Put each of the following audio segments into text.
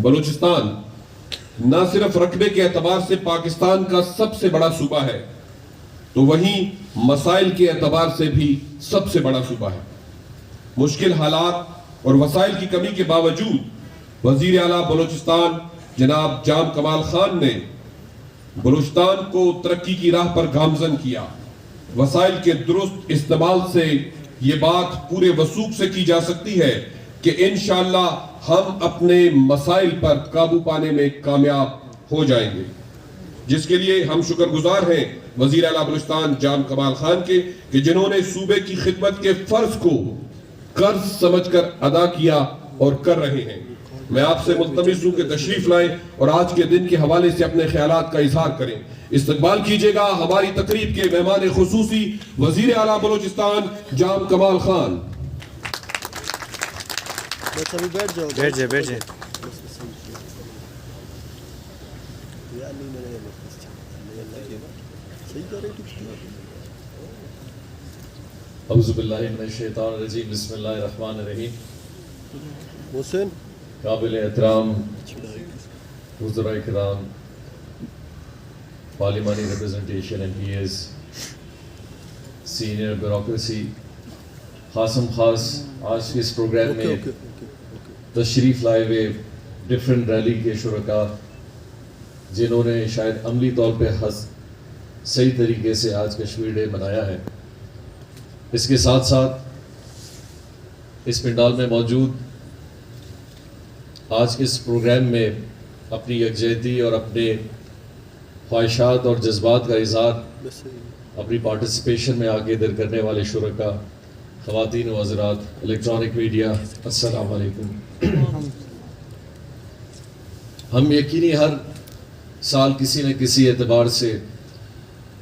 بلوچستان نہ صرف رقبے کے اعتبار سے پاکستان کا سب سے بڑا صوبہ ہے تو وہیں مسائل کے اعتبار سے بھی سب سے بڑا صوبہ ہے۔ مشکل حالات اور وسائل کی کمی کے باوجود وزیر اعلیٰ بلوچستان جناب جام کمال خان نے بلوچستان کو ترقی کی راہ پر گامزن کیا۔ وسائل کے درست استعمال سے یہ بات پورے وثوق سے کی جا سکتی ہے کہ انشاءاللہ ہم اپنے مسائل پر قابو پانے میں کامیاب ہو جائیں گے، جس کے لیے ہم شکر گزار ہیں وزیر اعلیٰ بلوچستان جام کمال خان کے کہ جنہوں نے صوبے کی خدمت کے فرض کو قرض سمجھ کر ادا کیا اور کر رہے ہیں۔ میں آپ سے ملتمس ہوں کہ تشریف لائیں اور آج کے دن کے حوالے سے اپنے خیالات کا اظہار کریں۔ استقبال کیجئے گا ہماری تقریب کے مہمان خصوصی وزیر اعلیٰ بلوچستان جام کمال خان۔ بیٹھ جائے اعوذ باللہ من الشیطان الرجیم، بسم اللہ الرحمن الرحیم۔ حسین قابل احترام وزراء کرام، پارلیمانی representation MPs, senior bureaucracy, خاصم خاص آج کے اس پروگرام میں تشریف لائے ہوئے ڈیفرنٹ ریلی کے شرکاء جنہوں نے شاید عملی طور پہ صحیح طریقے سے آج کشمیر ڈے منایا ہے۔ اس کے ساتھ ساتھ اس پنڈال میں موجود آج کے اس پروگرام میں اپنی یکجہتی اور اپنے خواہشات اور جذبات کا اظہار اپنی پارٹیسپیشن میں آگے در کرنے والے شرکاء، خواتین و حضرات، الیکٹرانک میڈیا، السلام علیکم۔ ہم یقینی ہر سال کسی نہ کسی اعتبار سے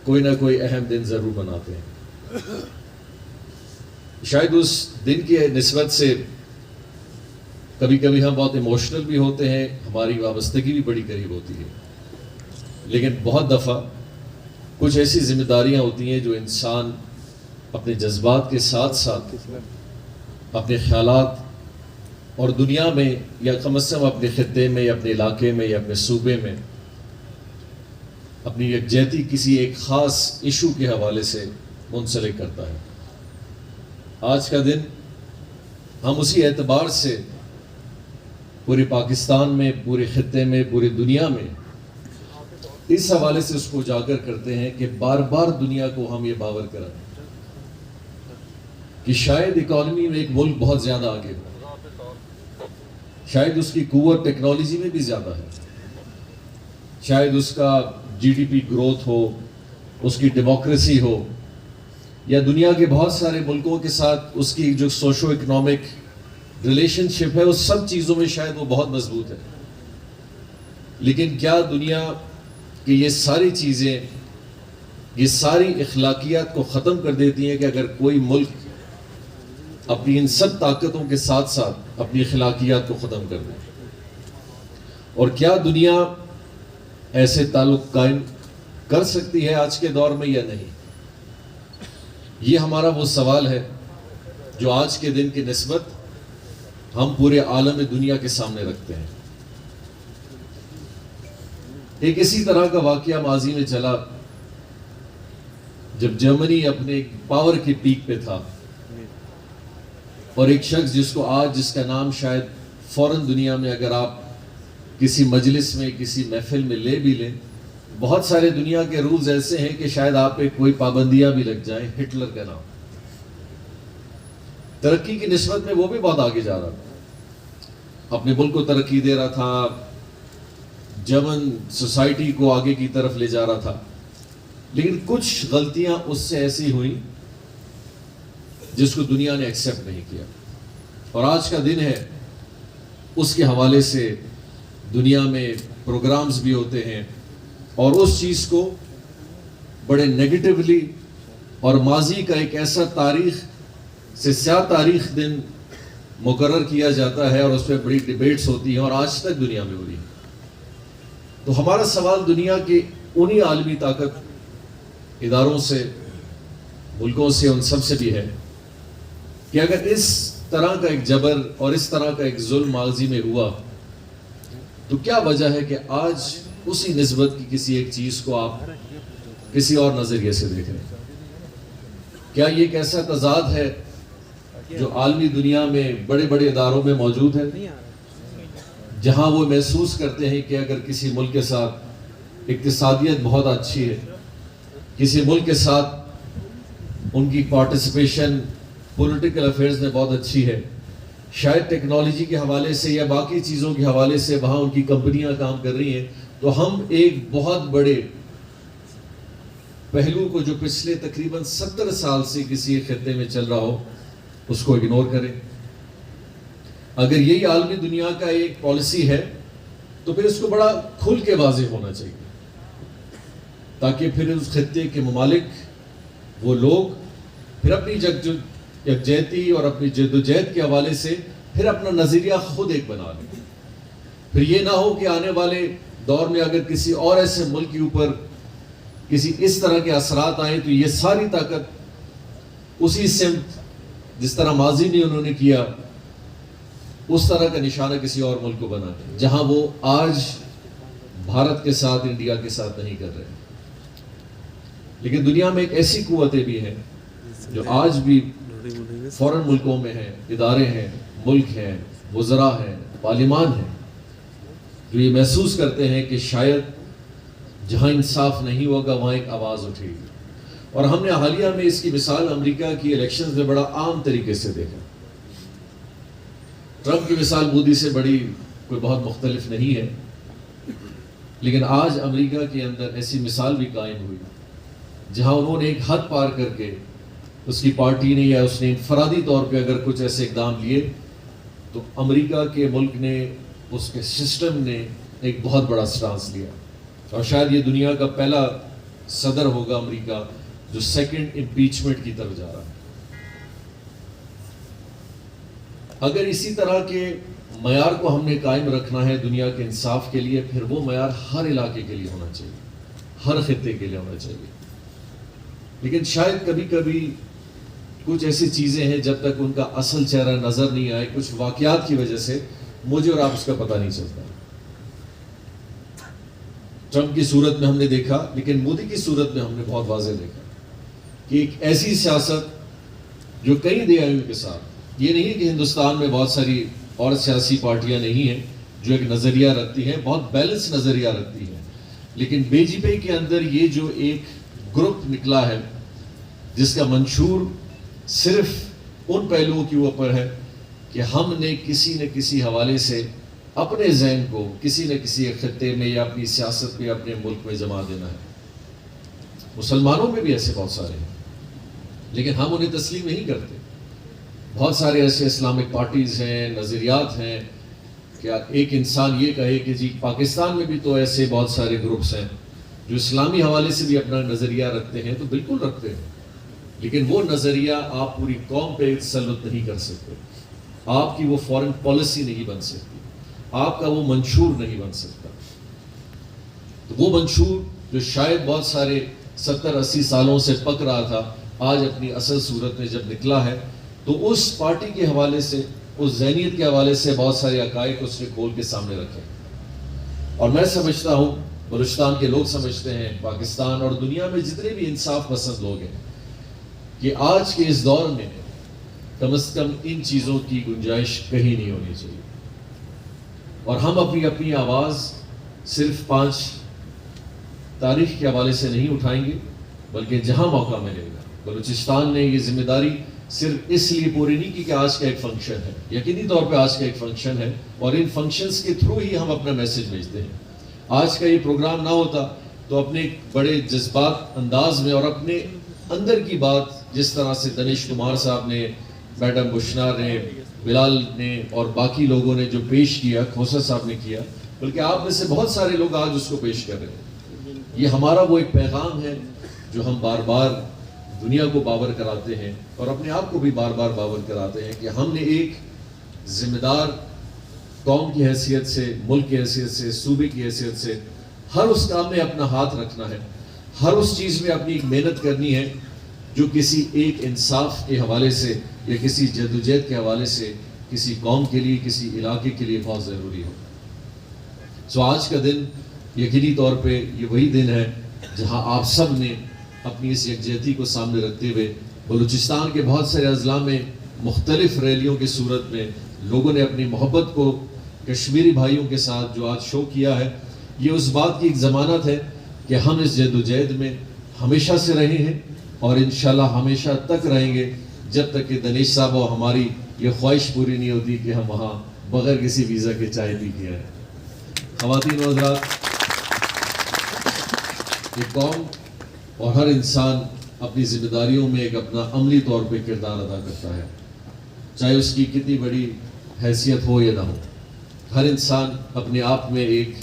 کوئی نہ کوئی اہم دن ضرور مناتے ہیں۔ شاید اس دن کی نسبت سے کبھی کبھی ہم بہت ایموشنل بھی ہوتے ہیں، ہماری وابستگی بھی بڑی قریب ہوتی ہے، لیکن بہت دفعہ کچھ ایسی ذمہ داریاں ہوتی ہیں جو انسان اپنے جذبات کے ساتھ ساتھ اپنے خیالات اور دنیا میں یا کم از کم اپنے خطے میں یا اپنے علاقے میں یا اپنے صوبے میں اپنی یکجہتی کسی ایک خاص ایشو کے حوالے سے منسلک کرتا ہے۔ آج کا دن ہم اسی اعتبار سے پورے پاکستان میں، پورے خطے میں، پوری دنیا میں اس حوالے سے اس کو اجاگر کرتے ہیں کہ بار بار دنیا کو ہم یہ باور کرائیں کہ شاید اکانومی میں ایک ملک بہت زیادہ آگے ہو، شاید اس کی قوت ٹیکنالوجی میں بھی زیادہ ہے، شاید اس کا جی ڈی پی گروتھ ہو، اس کی ڈیموکریسی ہو، یا دنیا کے بہت سارے ملکوں کے ساتھ اس کی جو سوشو اکنامک ریلیشن شپ ہے، اس سب چیزوں میں شاید وہ بہت مضبوط ہے۔ لیکن کیا دنیا کی یہ ساری چیزیں، یہ ساری اخلاقیات کو ختم کر دیتی ہیں کہ اگر کوئی ملک اپنی ان سب طاقتوں کے ساتھ ساتھ اپنی اخلاقیات کو ختم کر دے؟ اور کیا دنیا ایسے تعلق قائم کر سکتی ہے آج کے دور میں یا نہیں؟ یہ ہمارا وہ سوال ہے جو آج کے دن کی نسبت ہم پورے عالم دنیا کے سامنے رکھتے ہیں۔ ایک اسی طرح کا واقعہ ماضی میں چلا جب جرمنی اپنے پاور کی پیک پہ تھا، اور ایک شخص جس کا نام شاید فوراً دنیا میں اگر آپ کسی مجلس میں، کسی محفل میں لے بھی لیں، بہت سارے دنیا کے رولز ایسے ہیں کہ شاید آپ پہ کوئی پابندیاں بھی لگ جائیں۔ ہٹلر کا نام، ترقی کی نسبت میں وہ بھی بہت آگے جا رہا تھا، اپنے ملک کو ترقی دے رہا تھا، جرمن سوسائٹی کو آگے کی طرف لے جا رہا تھا، لیکن کچھ غلطیاں اس سے ایسی ہوئیں جس کو دنیا نے ایکسیپٹ نہیں کیا، اور آج کا دن ہے اس کے حوالے سے دنیا میں پروگرامز بھی ہوتے ہیں، اور اس چیز کو بڑے نیگیٹیولی اور ماضی کا ایک ایسا تاریخ سے سیاہ تاریخ دن مقرر کیا جاتا ہے، اور اس پہ بڑی ڈیبیٹس ہوتی ہیں، اور آج تک دنیا میں ہو رہی ہے۔ تو ہمارا سوال دنیا کے انہی عالمی طاقت اداروں سے، ملکوں سے، ان سب سے بھی ہے کہ اگر اس طرح کا ایک جبر اور اس طرح کا ایک ظلم ماضی میں ہوا تو کیا وجہ ہے کہ آج اسی نسبت کی کسی ایک چیز کو آپ کسی اور نظریے سے دیکھ رہے ہیں؟ کیا یہ ایک ایسا تضاد ہے جو عالمی دنیا میں بڑے بڑے اداروں میں موجود ہے، جہاں وہ محسوس کرتے ہیں کہ اگر کسی ملک کے ساتھ اقتصادیت بہت اچھی ہے، کسی ملک کے ساتھ ان کی پارٹیسپیشن پولیٹیکل افیئرز میں بہت اچھی ہے، شاید ٹیکنالوجی کے حوالے سے یا باقی چیزوں کے حوالے سے وہاں ان کی کمپنیاں کام کر رہی ہیں، تو ہم ایک بہت بڑے پہلو کو جو پچھلے تقریباً 70 سال سے کسی خطے میں چل رہا ہو اس کو اگنور کریں۔ اگر یہی عالمی دنیا کا ایک پالیسی ہے تو پھر اس کو بڑا کھل کے واضح ہونا چاہیے، تاکہ پھر اس خطے کے ممالک وہ لوگ پھر اپنی یکجہتی اور اپنی جدوجہد کے حوالے سے پھر اپنا نظریہ خود ایک بنا لیں۔ پھر یہ نہ ہو کہ آنے والے دور میں اگر کسی اور ایسے ملک کے اوپر کسی اس طرح کے اثرات آئیں تو یہ ساری طاقت اسی سمت جس طرح ماضی میں انہوں نے کیا اس طرح کا نشانہ کسی اور ملک کو بنا دیں، جہاں وہ آج بھارت کے ساتھ انڈیا کے ساتھ نہیں کر رہے۔ لیکن دنیا میں ایک ایسی قوتیں بھی ہیں جو آج بھی فورن ملکوں میں ہیں، ادارے ہیں، ملک ہیں، وزراء ہیں، پارلیمان ہیں، جو یہ محسوس کرتے ہیں کہ شاید جہاں انصاف نہیں ہوگا وہاں ایک آواز اٹھے گی۔ اور ہم نے حالیہ میں اس کی مثال امریکہ کی الیکشنز میں بڑا عام طریقے سے دیکھا۔ ٹرمپ کی مثال مودی سے بڑی کوئی بہت مختلف نہیں ہے، لیکن آج امریکہ کے اندر ایسی مثال بھی قائم ہوئی جہاں انہوں نے ایک حد پار کر کے اس کی پارٹی نے یا اس نے انفرادی طور پہ اگر کچھ ایسے اقدام لیے تو امریکہ کے ملک نے، اس کے سسٹم نے ایک بہت بڑا سٹانس لیا، اور شاید یہ دنیا کا پہلا صدر ہوگا امریکہ جو سیکنڈ امپیچمنٹ کی طرف جا رہا ہے۔ اگر اسی طرح کے معیار کو ہم نے قائم رکھنا ہے دنیا کے انصاف کے لیے، پھر وہ معیار ہر علاقے کے لیے ہونا چاہیے، ہر خطے کے لیے ہونا چاہیے۔ لیکن شاید کبھی کبھی کچھ ایسی چیزیں ہیں جب تک ان کا اصل چہرہ نظر نہیں آئے، کچھ واقعات کی وجہ سے مجھے اور آپ اس کا پتہ نہیں چلتا۔ ٹرمپ کی صورت میں ہم نے دیکھا، لیکن مودی کی صورت میں ہم نے بہت واضح دیکھا کہ ایک ایسی سیاست جو کئی دہائیوں کے ساتھ، یہ نہیں کہ ہندوستان میں بہت ساری اور سیاسی پارٹیاں نہیں ہیں جو ایک نظریہ رکھتی ہیں، بہت بیلنس نظریہ رکھتی ہیں، لیکن بی جے پی کے اندر یہ جو ایک گروپ نکلا ہے جس کا منشور صرف ان پہلوؤں کے اوپر ہے کہ ہم نے کسی نہ کسی حوالے سے اپنے ذہن کو کسی نہ کسی ایک خطے میں یا اپنی سیاست میں اپنے ملک میں جما دینا ہے۔ مسلمانوں میں بھی ایسے بہت سارے ہیں، لیکن ہم انہیں تسلیم نہیں کرتے۔ بہت سارے ایسے اسلامک پارٹیز ہیں، نظریات ہیں کہ ایک انسان یہ کہے کہ جی پاکستان میں بھی تو ایسے بہت سارے گروپس ہیں جو اسلامی حوالے سے بھی اپنا نظریہ رکھتے ہیں، تو بالکل رکھتے ہیں، لیکن وہ نظریہ آپ پوری قوم پہ تسلط نہیں کر سکتے، آپ کی وہ فورن پالیسی نہیں بن سکتی، آپ کا وہ منشور نہیں بن سکتا۔ تو وہ منشور جو شاید بہت سارے 70-80 سالوں سے پک رہا تھا، آج اپنی اصل صورت میں جب نکلا ہے تو اس پارٹی کے حوالے سے، اس ذہنیت کے حوالے سے بہت سارے حقائق اس نے کھول کے سامنے رکھے۔ اور میں سمجھتا ہوں، بلوچستان کے لوگ سمجھتے ہیں، پاکستان اور دنیا میں جتنے بھی انصاف پسند لوگ ہیں، کہ آج کے اس دور میں کم از کم ان چیزوں کی گنجائش کہیں نہیں ہونی چاہیے، اور ہم اپنی اپنی آواز صرف 5 تاریخ کے حوالے سے نہیں اٹھائیں گے، بلکہ جہاں موقع ملے گا۔ بلوچستان نے یہ ذمہ داری صرف اس لیے پوری نہیں کی کہ آج کا ایک فنکشن ہے، یقینی طور پہ آج کا ایک فنکشن ہے، اور ان فنکشنز کے تھرو ہی ہم اپنا میسج بھیجتے ہیں۔ آج کا یہ پروگرام نہ ہوتا تو اپنے بڑے جذبات انداز میں اور اپنے اندر کی بات، جس طرح سے دنیش کمار صاحب نے، میڈم بشنار نے، بلال نے اور باقی لوگوں نے جو پیش کیا، کھوسا صاحب نے کیا، بلکہ آپ میں سے بہت سارے لوگ آج اس کو پیش کر رہے ہیں۔ یہ ہمارا وہ ایک پیغام ہے جو ہم بار بار دنیا کو باور کراتے ہیں اور اپنے آپ کو بھی بار بار باور کراتے ہیں کہ ہم نے ایک ذمہ دار قوم کی حیثیت سے، ملک کی حیثیت سے، صوبے کی حیثیت سے ہر اس کام میں اپنا ہاتھ رکھنا ہے، ہر اس چیز میں اپنی ایک محنت کرنی ہے جو کسی ایک انصاف کے حوالے سے یا کسی جدوجہد کے حوالے سے کسی قوم کے لیے، کسی علاقے کے لیے بہت ضروری ہو۔ سو آج کا دن یقینی طور پہ یہ وہی دن ہے جہاں آپ سب نے اپنی اس یکجہتی کو سامنے رکھتے ہوئے بلوچستان کے بہت سارے اضلاع میں مختلف ریلیوں کی صورت میں لوگوں نے اپنی محبت کو کشمیری بھائیوں کے ساتھ جو آج شو کیا ہے، یہ اس بات کی ایک ضمانت ہے کہ ہم اس جد و جہد میں ہمیشہ سے رہے ہیں اور انشاءاللہ ہمیشہ تک رہیں گے، جب تک کہ دنیش صاحب اور ہماری یہ خواہش پوری نہیں ہوتی کہ ہم وہاں بغیر کسی ویزا کے چائے پی کے آئیں۔ خواتین و حضرات، ایک قوم اور ہر انسان اپنی ذمہ داریوں میں ایک اپنا عملی طور پہ کردار ادا کرتا ہے، چاہے اس کی کتنی بڑی حیثیت ہو یا نہ ہو۔ ہر انسان اپنے آپ میں ایک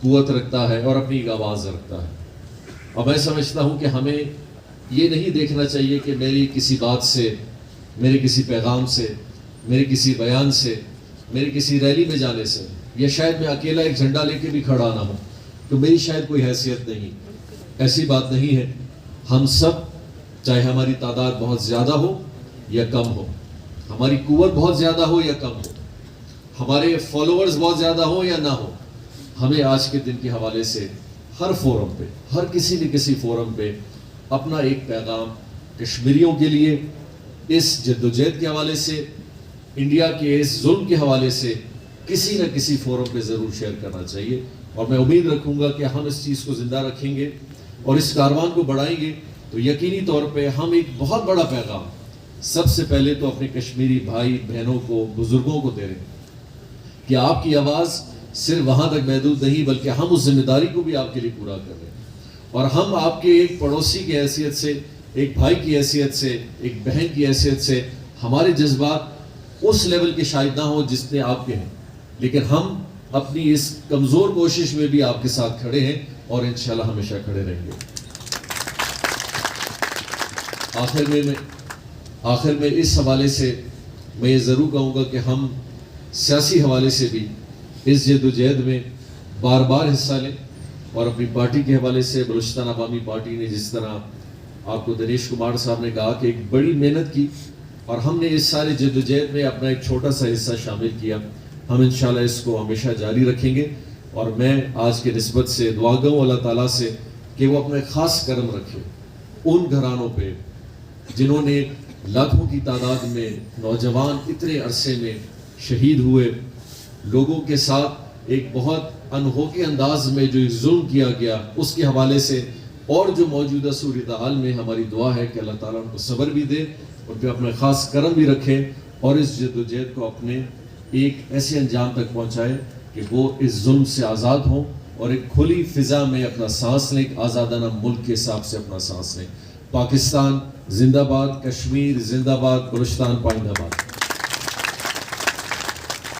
قوت رکھتا ہے اور اپنی ایک آواز رکھتا ہے، اور میں سمجھتا ہوں کہ ہمیں یہ نہیں دیکھنا چاہیے کہ میری کسی بات سے، میرے کسی پیغام سے، میرے کسی بیان سے، میرے کسی ریلی میں جانے سے، یا شاید میں اکیلا ایک جھنڈا لے کے بھی کھڑا نہ ہوں تو میری شاید کوئی حیثیت نہیں۔ ایسی بات نہیں ہے، ہم سب، چاہے ہماری تعداد بہت زیادہ ہو یا کم ہو، ہماری قوت بہت زیادہ ہو یا کم ہو، ہمارے فالوورز بہت زیادہ ہو یا نہ ہو، ہمیں آج کے دن کے حوالے سے ہر فورم پہ، ہر کسی نہ کسی فورم پہ اپنا ایک پیغام کشمیریوں کے لیے، اس جدوجہد کے حوالے سے، انڈیا کے اس ظلم کے حوالے سے کسی نہ کسی فورم پہ ضرور شیئر کرنا چاہیے، اور میں امید رکھوں گا کہ ہم اس چیز کو زندہ رکھیں گے اور اس کاروان کو بڑھائیں گے تو یقینی طور پہ ہم ایک بہت بڑا پیغام سب سے پہلے تو اپنے کشمیری بھائی بہنوں کو، بزرگوں کو دے رہے ہیں کہ آپ کی آواز صرف وہاں تک محدود نہیں، بلکہ ہم اس ذمہ داری کو بھی آپ کے لیے پورا کر رہے ہیں، اور ہم آپ کے ایک پڑوسی کی حیثیت سے، ایک بھائی کی حیثیت سے، ایک بہن کی حیثیت سے، ہمارے جذبات اس لیول کے شاید نہ ہوں جس نے آپ کے ہیں، لیکن ہم اپنی اس کمزور کوشش میں بھی آپ کے ساتھ کھڑے ہیں اور انشاءاللہ ہمیشہ کھڑے رہیں گے۔ آخر میں اس حوالے سے میں یہ ضرور کہوں گا کہ ہم سیاسی حوالے سے بھی اس جد و جہد میں بار بار حصہ لیں، اور اپنی پارٹی کے حوالے سے بلوچستان عوامی پارٹی نے جس طرح آپ کو دنیش کمار صاحب نے کہا کہ ایک بڑی محنت کی، اور ہم نے اس سارے جد و جہد میں اپنا ایک چھوٹا سا حصہ شامل کیا، ہم انشاءاللہ اس کو ہمیشہ جاری رکھیں گے، اور میں آج کے نسبت سے دعا گوں اللہ تعالیٰ سے کہ وہ اپنا خاص کرم رکھے ان گھرانوں پہ جنہوں نے لاکھوں کی تعداد میں نوجوان اتنے عرصے میں شہید ہوئے، لوگوں کے ساتھ ایک بہت انہوکے انداز میں جو ظلم کیا گیا اس کے حوالے سے، اور جو موجودہ صورتحال میں ہماری دعا ہے کہ اللہ تعالیٰ ان کو صبر بھی دے، ان پہ اپنا خاص کرم بھی رکھے، اور اس جد و جہد کو اپنے ایک ایسے انجام تک پہنچائے کہ وہ اس ظلم سے آزاد ہوں اور ایک کھلی فضا میں اپنا سانس لیں، ایک آزادانہ ملک کے حساب سے اپنا سانس لیں۔ پاکستان زندہ باد، کشمیر زندہ باد، بلوچستان پائندہ باد۔